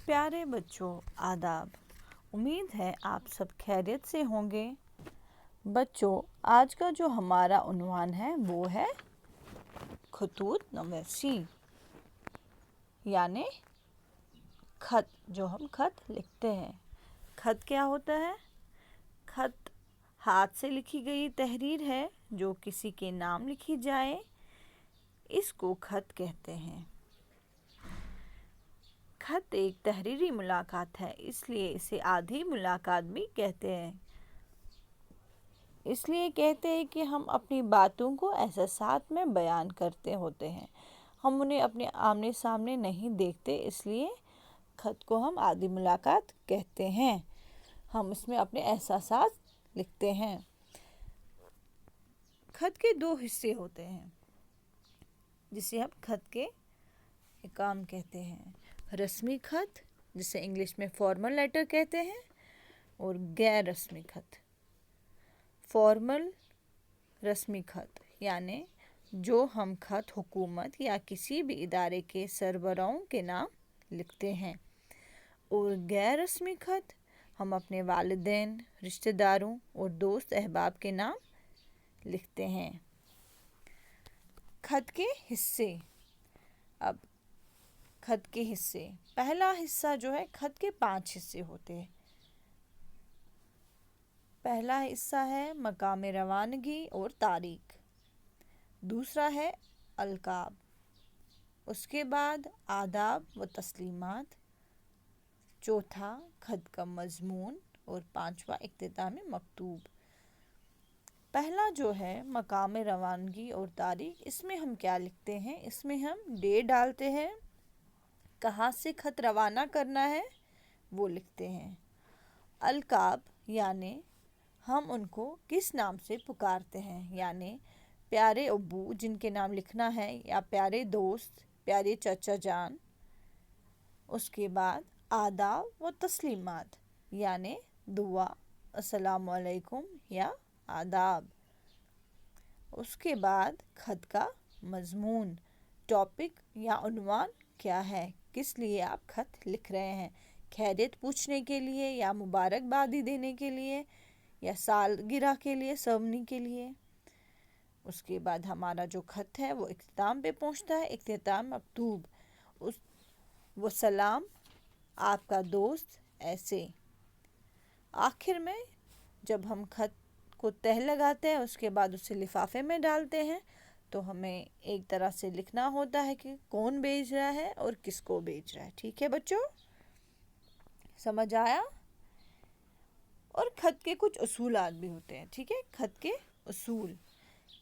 प्यारे बच्चों, आदाब। उम्मीद है आप सब खैरियत से होंगे। बच्चों, आज का जो हमारा उन्वान है वो है खतूत नवीसी, यानी खत। जो हम खत लिखते हैं, खत क्या होता है? खत हाथ से लिखी गई तहरीर है जो किसी के नाम लिखी जाए, इसको खत कहते हैं। खत एक तहरीरी मुलाकात है, इसलिए इसे आधी मुलाकात भी कहते हैं। इसलिए कहते हैं कि हम अपनी बातों को एहसासात में बयान करते होते हैं, हम उन्हें अपने आमने सामने नहीं देखते, इसलिए खत को हम आधी मुलाकात कहते हैं। हम इसमें अपने एहसासात लिखते हैं। खत के दो हिस्से होते हैं जिसे हम खत के काम कहते हैं। रस्मी खत, जिसे इंग्लिश में फॉर्मल लेटर कहते हैं, और गैर रस्मी खत। फॉर्मल रस्मी खत यानी जो हम खत हुकूमत या किसी भी इदारे के सरबराहों के नाम लिखते हैं, और गैर रस्मी खत हम अपने वालिदैन, रिश्तेदारों और दोस्त अहबाब के नाम लिखते हैं। खत के हिस्से। अब खत के हिस्से, पहला हिस्सा जो है, खत के 5 हिस्से होते हैं। पहला हिस्सा है मकाम रवानगी और तारीख। दूसरा है अलकाब। उसके बाद आदाब व तस्लीमात। चौथा खत का मजमून, और पांचवा इख्तिताम मकतूब। पहला जो है मकाम रवानगी और तारीख, इसमें हम क्या लिखते हैं? इसमें हम डेट डालते हैं, कहाँ से खत रवाना करना है वो लिखते हैं। अलकाब यानी हम उनको किस नाम से पुकारते हैं, यानी प्यारे अब्बू जिनके नाम लिखना है, या प्यारे दोस्त, प्यारे चाचा जान। उसके बाद आदाब व तस्लीमात यानी दुआ, अस्सलाम वालेकुम या आदाब। उसके बाद खत का मजमून, टॉपिक या उन्वान क्या है, किस लिए आप खत लिख रहे हैं, खैरियत पूछने के लिए, या मुबारकबादी देने के लिए, या सालगिरह के लिए, सवनी के लिए। उसके बाद हमारा जो खत है वो इख्तिताम पे पहुंचता है, इख्तिताम मकतूब। वो सलाम, आपका दोस्त, ऐसे। आखिर में जब हम खत को तह लगाते हैं, उसके बाद उसे लिफाफे में डालते हैं, तो हमें एक तरह से लिखना होता है कि कौन भेज रहा है और किसको भेज रहा है। ठीक है बच्चों, समझ आया? और खत के कुछ उसूलात भी होते हैं। ठीक है, खत के उसूल।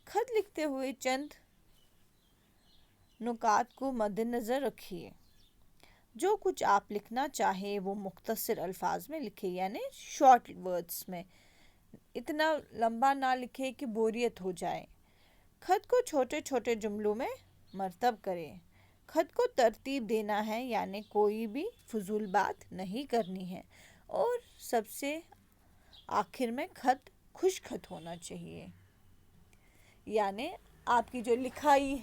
खत लिखते हुए चंद नुकात को मद्देनज़र रखिए। जो कुछ आप लिखना चाहे वो मुख्तसर अल्फाज में लिखे, यानी शॉर्ट वर्ड्स में। इतना लंबा ना लिखे कि बोरियत हो जाए। खत को छोटे छोटे जुमलों में मरतब करें। खत को तरतीब देना है, यानी कोई भी फजूल बात नहीं करनी है। और सबसे आखिर में खत खुश खत होना चाहिए, यानी आपकी जो लिखाई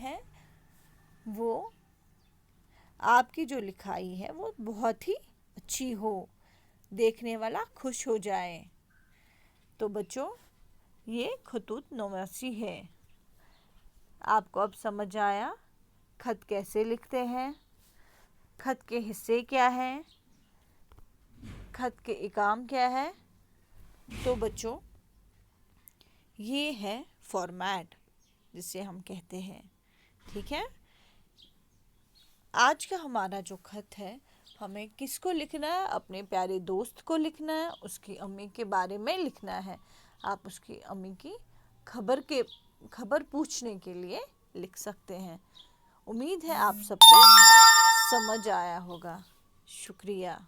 है वो बहुत ही अच्छी हो, देखने वाला खुश हो जाए। तो बच्चों, ये खतूत नवीसी है। आपको अब समझ आया खत कैसे लिखते हैं, खत के हिस्से क्या हैं, खत के इकाम क्या है। तो बच्चों, ये है फॉर्मेट जिसे हम कहते हैं। ठीक है, आज का हमारा जो खत है, हमें किसको लिखना है? अपने प्यारे दोस्त को लिखना है, उसकी अम्मी के बारे में लिखना है। आप उसकी अम्मी की खबर पूछने के लिए लिख सकते हैं। उम्मीद है आप सबको समझ आया होगा। शुक्रिया।